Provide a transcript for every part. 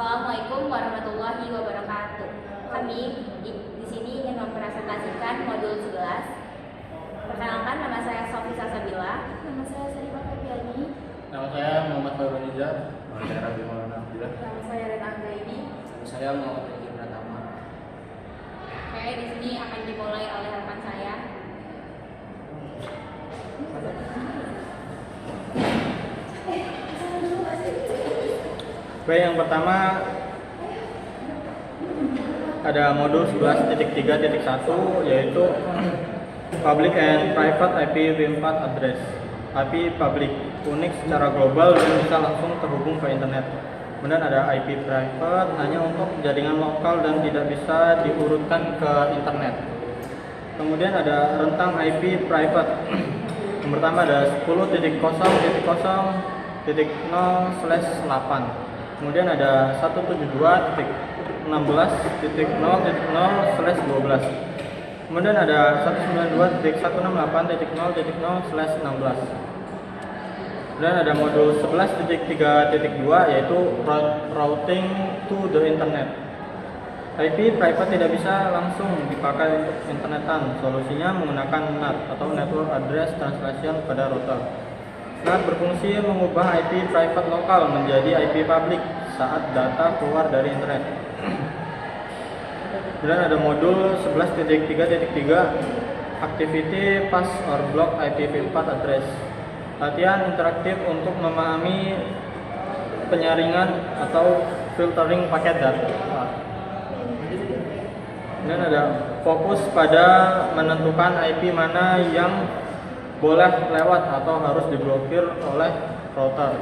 Assalamualaikum warahmatullahi wabarakatuh. Kami di sini ingin mempresentasikan modul 11. Perkenalkan, nama saya Sofi Salsabila. Nama saya Sarifah Febriani. Nama saya Muhammad Fahrul Nizar. Nama saya Rabi Maulana Abdillah. Nama saya Rena Anggaini. Nama saya Muhammad Riki Pratama. Oke, di sini akan dimulai oleh rekan saya. Yang pertama ada modul 11.3.1 yaitu Public and Private IPv4 Address. IP public unik secara global dan bisa langsung terhubung ke internet. Kemudian ada IP private hanya untuk jaringan lokal dan tidak bisa diurutkan ke internet. Kemudian ada rentang IP private. Yang pertama ada 10.0.0/8. Kemudian ada 172.16.0.0/12. Kemudian ada 192.168.0.0/16. Kemudian ada modul 11.3.2 yaitu routing to the internet. IP private tidak bisa langsung dipakai untuk internetan. Solusinya menggunakan NAT atau Network Address Translation pada router. NAT berfungsi mengubah IP private lokal menjadi IP public saat data keluar dari internet. Kemudian ada modul 11.3.3 Activity Pass or Block IPv4 Address. Latihan interaktif untuk memahami penyaringan atau filtering paket data. Kemudian ada fokus pada menentukan IP mana yang boleh lewat atau harus diblokir oleh router.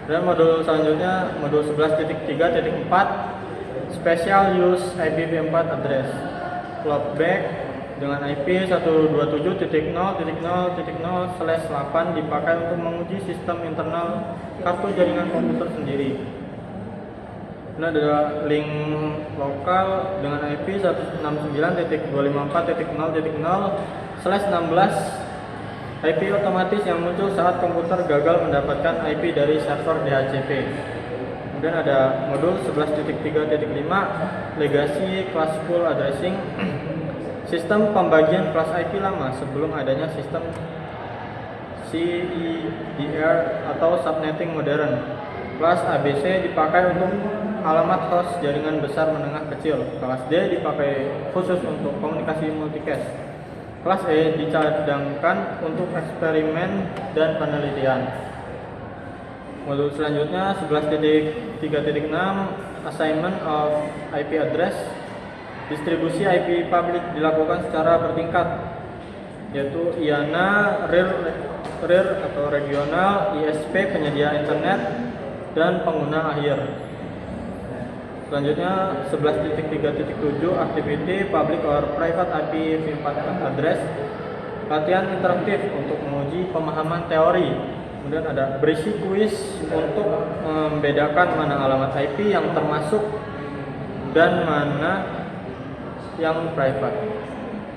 Dan modul selanjutnya modul 11.3.4 Special Use IPv4 Address. Loopback dengan IP 127.0.0.0/8 dipakai untuk menguji sistem internal kartu jaringan komputer sendiri. Ini ada link lokal dengan IP 169.254.0.0/16. IP otomatis yang muncul saat komputer gagal mendapatkan IP dari server DHCP. Kemudian ada modul 11.3.5 Legacy Classful Addressing. Sistem pembagian kelas IP lama sebelum adanya sistem CEDR atau subnetting modern. Kelas ABC dipakai untuk alamat host jaringan besar menengah kecil. Kelas D dipakai khusus untuk komunikasi multicast. Kelas E dicadangkan untuk eksperimen dan penelitian. Modul selanjutnya 11.3.6 Assignment of IP Address. Distribusi IP public dilakukan secara bertingkat, yaitu IANA, RIR atau regional, ISP penyedia internet, dan pengguna akhir. Selanjutnya 11.3.7 Activity Public or Private IPv4 Address. Latihan interaktif untuk menguji pemahaman teori. Kemudian ada berisi kuis untuk membedakan mana alamat IP yang termasuk dan mana yang private.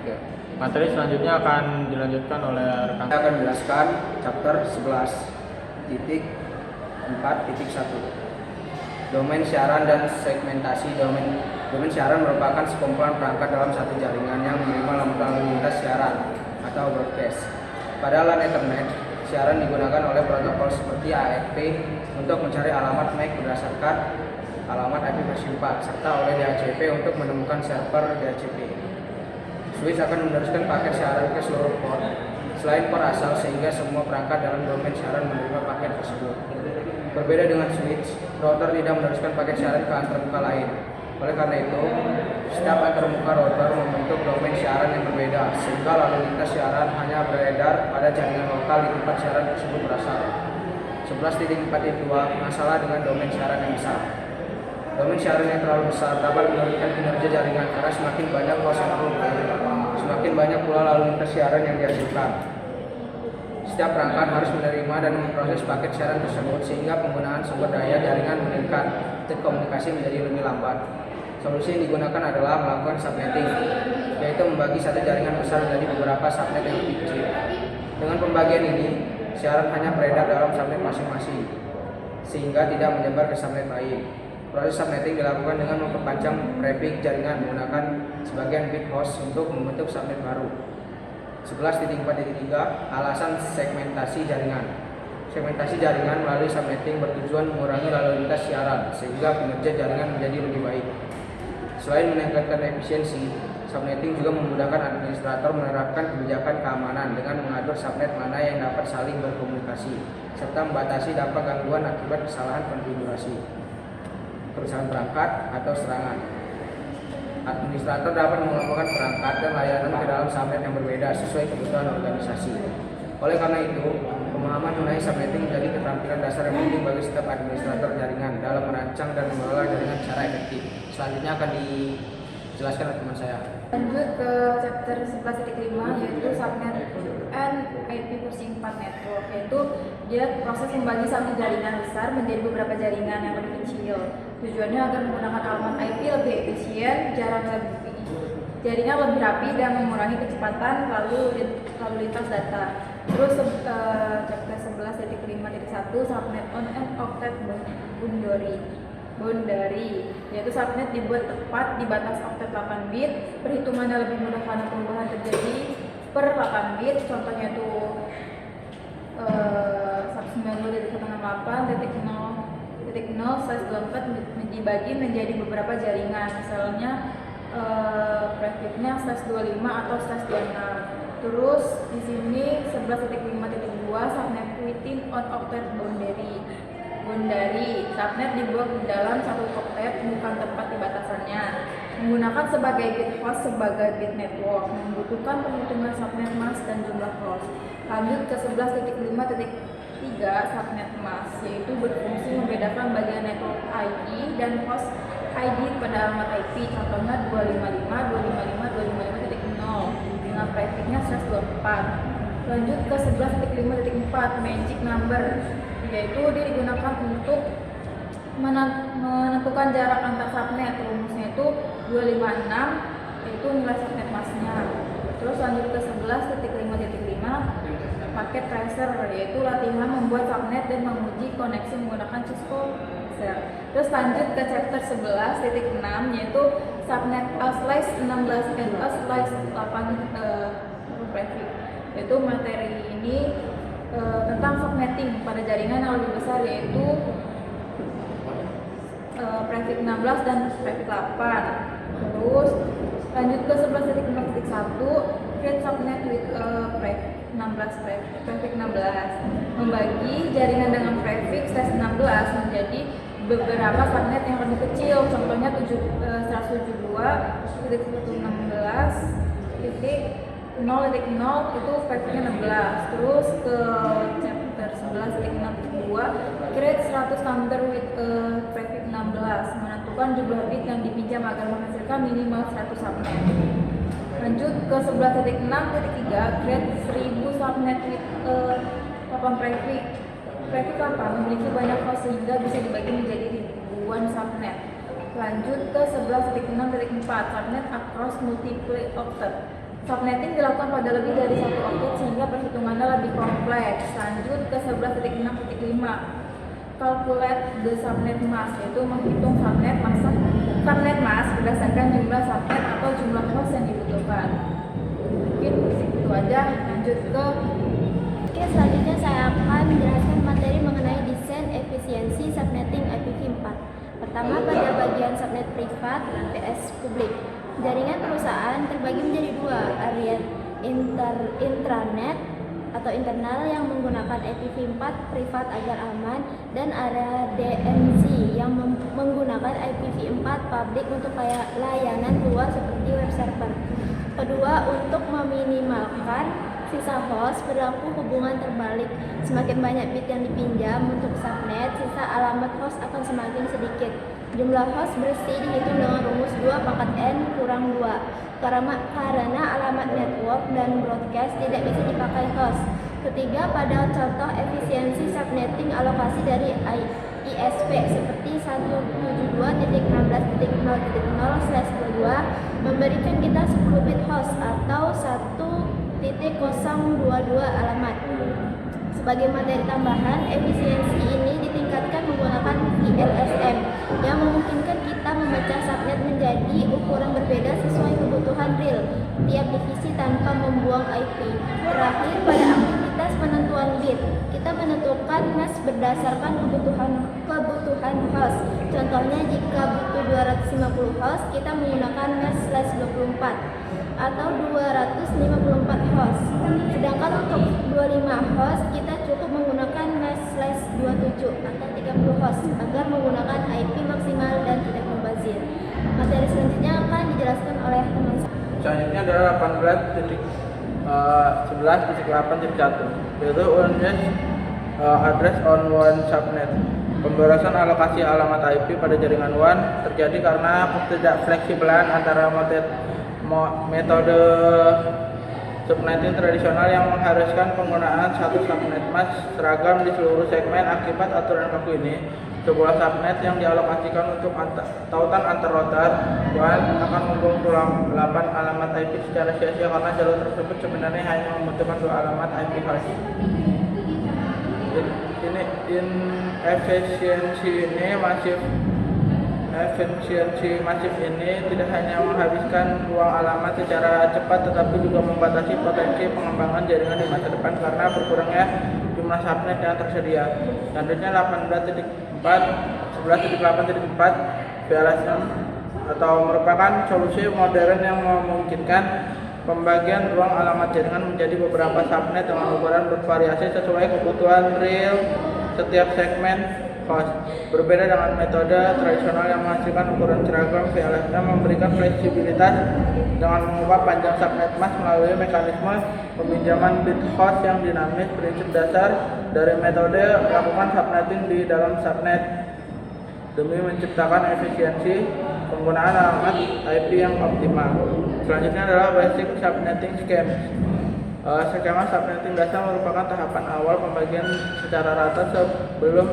Oke. Materi selanjutnya akan dilanjutkan oleh rekan. Saya akan menjelaskan chapter 11.4.1 Domain siaran dan segmentasi. Domain siaran merupakan sekumpulan perangkat dalam satu jaringan yang menerima lalu lintas siaran atau broadcast. Pada LAN Ethernet, siaran digunakan oleh protokol seperti ARP untuk mencari alamat MAC berdasarkan alamat IP versi 4 serta oleh DHCP untuk menemukan server DHCP. Switch akan meneruskan paket siaran ke seluruh port selain port asal sehingga semua perangkat dalam domain siaran menerima paket tersebut. Berbeda dengan switch, router tidak meneruskan paket siaran ke antarmuka lain. Oleh karena itu, setiap antarmuka router membentuk domain siaran yang berbeda sehingga lalu lintas siaran hanya beredar pada jaringan lokal di tempat siaran tersebut berasal. 11.4.2 Masalah dengan domain siaran yang besar. Domain siaran yang terlalu besar dapat menurunkan kinerja jaringan karena semakin banyak host yang semakin banyak pula lalu lintas siaran yang dihasilkan. Setiap perangkat harus menerima dan memproses paket siaran tersebut sehingga penggunaan sumber daya jaringan meningkat dan komunikasi menjadi lebih lambat. Solusi yang digunakan adalah melakukan subnetting, yaitu membagi satu jaringan besar menjadi beberapa subnet yang lebih kecil. Dengan pembagian ini, siaran hanya beredar dalam subnet masing-masing, sehingga tidak menyebar ke subnet lain. Proses subnetting dilakukan dengan memperpanjang prefix jaringan menggunakan sebagian bit host untuk membentuk subnet baru. 11.4.3 Alasan segmentasi jaringan. Segmentasi jaringan melalui subnetting bertujuan mengurangi lalu lintas siaran sehingga kinerja jaringan menjadi lebih baik. Selain meningkatkan efisiensi, subnetting juga memudahkan administrator menerapkan kebijakan keamanan dengan mengatur subnet mana yang dapat saling berkomunikasi serta membatasi dampak gangguan akibat kesalahan konfigurasi, kerusakan perangkat atau serangan. Administrator dapat mengelompokkan perangkat dan layanan ke dalam subnet yang berbeda sesuai kebutuhan organisasi. Oleh karena itu, pemahaman mengenai subnetting menjadi keterampilan dasar yang penting bagi setiap administrator jaringan dalam merancang dan mengelola jaringan secara efektif. Selanjutnya akan dijelaskan oleh teman saya. Lanjut ke chapter 11.5 yaitu subnet and IP versi 4 network, yaitu dia proses membagi satu jaringan besar menjadi beberapa jaringan yang lebih kecil. Tujuannya agar menggunakan alamat IP lebih efisien, jaringan lebih rapi dan mengurangi kecepatan lalu lintas data. Terus chapter 11.5.1 subnet on and octet boundary, yaitu subnet dibuat tepat di batas oktet 8 bit. Perhitungannya lebih mudah karena perubahan terjadi per 8 bit. Contohnya itu 192.168.0.0/24 dibagi menjadi beberapa jaringan, misalnya prefixnya /25 atau /26. Terus di sini 11.5.2 subnet within on octet boundary. Subnet dibuat di dalam satu oktet, bukan tempat di batasannya. Menggunakan sebagai bit host sebagai bit network, membutuhkan perhitungan subnet mask dan jumlah host. Lanjut ke 11.5.3 subnet mask, yaitu berfungsi membedakan bagian network ID dan host ID pada alamat IP. Contohnya 255.255.255.0 dengan prefixnya /24. Lanjut ke 11.5.4 magic number, yaitu dia digunakan untuk menentukan jarak antar subnet. Rumusnya itu 256, yaitu nilai subnet masknya. Terus lanjut ke 11.5.5 paket tracer, yaitu latihan membuat subnet dan menguji koneksi menggunakan Cisco tracer. Terus lanjut ke chapter 11.6 yaitu subnet /16 dan /8 prefix, yaitu materi ini tentang subnetting pada jaringan yang lebih besar, yaitu prefix 16 dan prefix 8. Terus lanjut ke 11.6.1 create subnet with prefix 16, membagi jaringan dengan prefix /16 menjadi beberapa subnet yang lebih kecil. Contohnya 172.116.0.0 itu prefixnya 16. Terus ke chapter 11.6.2 create 100 number with prefix 16, menentukan jumlah bit yang dipinjam agar menghasilkan minimal 100 subnet. Lanjut ke 11.6.3 create 1000 subnet with 8 prefix. Prefix 8 memiliki banyak host sehingga bisa dibagi menjadi ribuan subnet. Lanjut ke 11.6.4 subnet across multiple octet. Subnetting dilakukan pada lebih dari satu oktet sehingga perhitungannya lebih kompleks. Lanjut ke 11.6.5 calculate the subnet mask, yaitu menghitung subnet mask berdasarkan jumlah subnet atau jumlah host yang dibutuhkan. Mungkin itu aja. Lanjut ke selanjutnya saya akan menjelaskan materi mengenai desain efisiensi subnetting IPv4. Pertama, pada bagian subnet privat vs publik. Jaringan perusahaan terbagi menjadi dua, area intranet atau internal yang menggunakan IPv4 privat agar aman, dan area DMZ yang menggunakan IPv4 publik untuk layanan luar seperti web server. Kedua, untuk meminimalkan sisa host berlaku hubungan terbalik. Semakin banyak bit yang dipinjam untuk subnet, sisa alamat host akan semakin sedikit. Jumlah host bersih dihitung dengan rumus 2 pangkat N kurang 2 karena alamat network dan broadcast tidak bisa dipakai host. Ketiga, pada contoh efisiensi subnetting alokasi dari ISP seperti 172.16.0.0/22 memberikan kita 10 bit host atau 1.022 alamat. Sebagai materi tambahan, efisiensi ini ditingkatkan ditingkatkan menggunakan VLSM yang memungkinkan kita memecah subnet menjadi ukuran berbeda sesuai kebutuhan real tiap divisi tanpa membuang IP. Terakhir, pada aktivitas penentuan bit, kita menentukan mesh berdasarkan kebutuhan host. Contohnya, jika butuh 250 host, kita menggunakan mesh/24 atau 254 host. Sedangkan untuk 25 host, kita cukup menggunakan mesh/27 atau 30 host agar menggunakan IP maksimal dan tidak mubazir. Materi selanjutnya akan dijelaskan oleh teman saya. Selanjutnya adalah 11.8.1, yaitu unit address on one subnet. Pemborosan alokasi alamat IP pada jaringan WAN terjadi karena ketidakfleksibelan antara metode subnetting tradisional yang mengharuskan penggunaan satu subnet mask seragam di seluruh segmen. Akibat aturan baku ini, sebuah subnet yang dialokasikan untuk tautan antar router WAN akan membuang 8 alamat IP secara sia-sia karena jalur tersebut sebenarnya hanya membutuhkan 2 alamat IP host. Efisiensi masif ini tidak hanya menghabiskan ruang alamat secara cepat, tetapi juga membatasi potensi pengembangan jaringan di masa depan karena berkurangnya jumlah subnet yang tersedia. Selanjutnya 11.8.4 VLSM atau merupakan solusi modern yang memungkinkan pembagian ruang alamat jaringan menjadi beberapa subnet dengan ukuran bervariasi sesuai kebutuhan real setiap segmen host. Berbeda dengan metode tradisional yang menghasilkan ukuran seragam, VLSM memberikan fleksibilitas dengan mengubah panjang subnet mask melalui mekanisme peminjaman bit host yang dinamis. Prinsip dasar dari metode melakukan subnetting di dalam subnet demi menciptakan efisiensi penggunaan alamat IP yang optimal. Selanjutnya adalah basic subnetting scheme. Skema subnetting dasar merupakan tahapan awal pembagian secara rata sebelum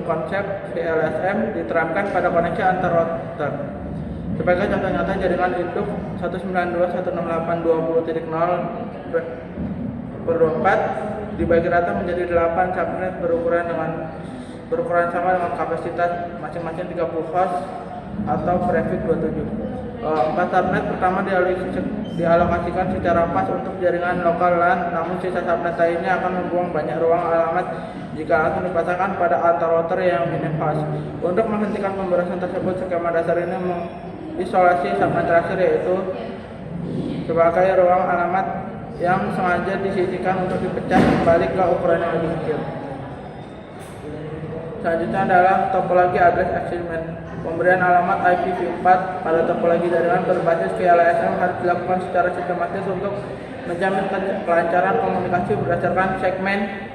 konsep VLSM diterapkan pada koneksi antar router. Sebagai contoh nyata, jaringan induk 192.168.20.0/24 dibagi rata menjadi 8 subnet berukuran sama dengan kapasitas masing-masing 30 host atau prefix 27. 4 subnet pertama dialokasikan secara pas untuk jaringan lokal LAN, namun sisa subnet lainnya akan membuang banyak ruang alamat jika langsung dipasangkan pada antar router yang minim host. Untuk menghentikan pemborosan tersebut, skema dasar ini mengisolasi subnet terakhir, yaitu sebagai ruang alamat yang sengaja disisihkan untuk dipecah kembali ke ukuran yang lebih kecil. Selanjutnya adalah topologi address assignment. Pemberian alamat IPv4 pada topologi jaringan berbasis VLSM harus dilakukan secara sistematis untuk menjamin kelancaran komunikasi berdasarkan segmen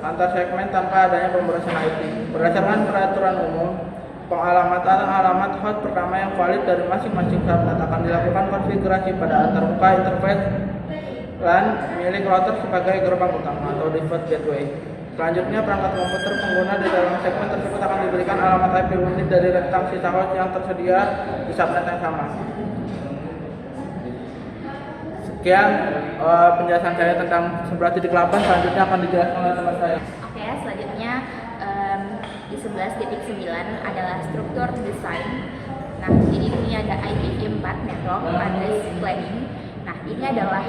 antar segmen tanpa adanya pemborosan IP. Berdasarkan peraturan umum, pengalamatan alamat host pertama yang valid dari masing-masing subnet akan dilakukan konfigurasi pada antarmuka interface LAN milik router sebagai gerbang utama atau default gateway. Selanjutnya, perangkat komputer pengguna di dalam segmen tersebut akan diberikan alamat IP unik dari rentang sisa host yang tersedia di subnet yang sama. Sekian penjelasan saya tentang 11.8. Selanjutnya akan dijelaskan oleh teman saya. Oke, selanjutnya di 11.9 adalah struktur desain. Nah, jadi ini ada IPv4 network address planning. Nah, ini adalah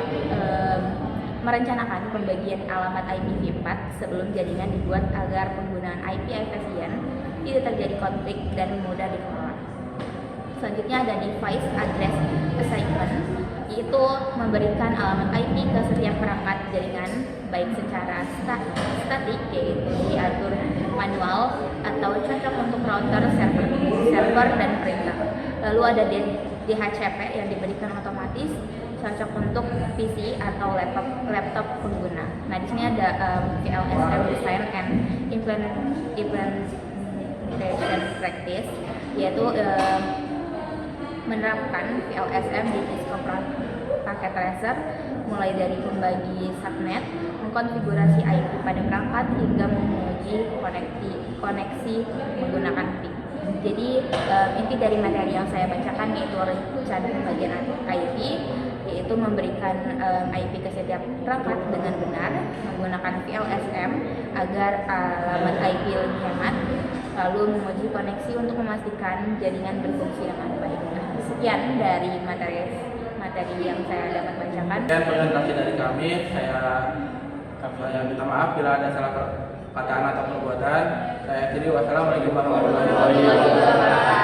merencanakan pembagian alamat IPv4 sebelum jaringan dibuat agar penggunaan IP efisien, tidak terjadi konflik dan mudah dikelola. Selanjutnya ada device address assignment, yaitu memberikan alamat IP ke setiap perangkat jaringan baik secara statik, yaitu diatur manual, atau cocok untuk router, server dan printer. Lalu ada DHCP yang diberikan otomatis, cocok untuk PC atau laptop pengguna. Nah, di sini ada VLSM Design and Implementation Practice, yaitu menerapkan VLSM di diskop paket tracer, mulai dari pembagi subnet, mengkonfigurasi IP pada perangkat, hingga menguji koneksi menggunakan PIC. Jadi inti dari materi yang saya bacakan yaitu rencana pembagian IP, yaitu memberikan IP ke setiap perangkat dengan benar menggunakan VLSM agar alamat IP lebih hemat, lalu menguji koneksi untuk memastikan jaringan berfungsi dengan baik. Sekian dari materi yang saya dapat bacakan. Dan presentasi dari kami, saya minta maaf bila ada salah perkataan atau perbuatan. Saya akhiri, wassalamualaikum warahmatullahi wabarakatuh.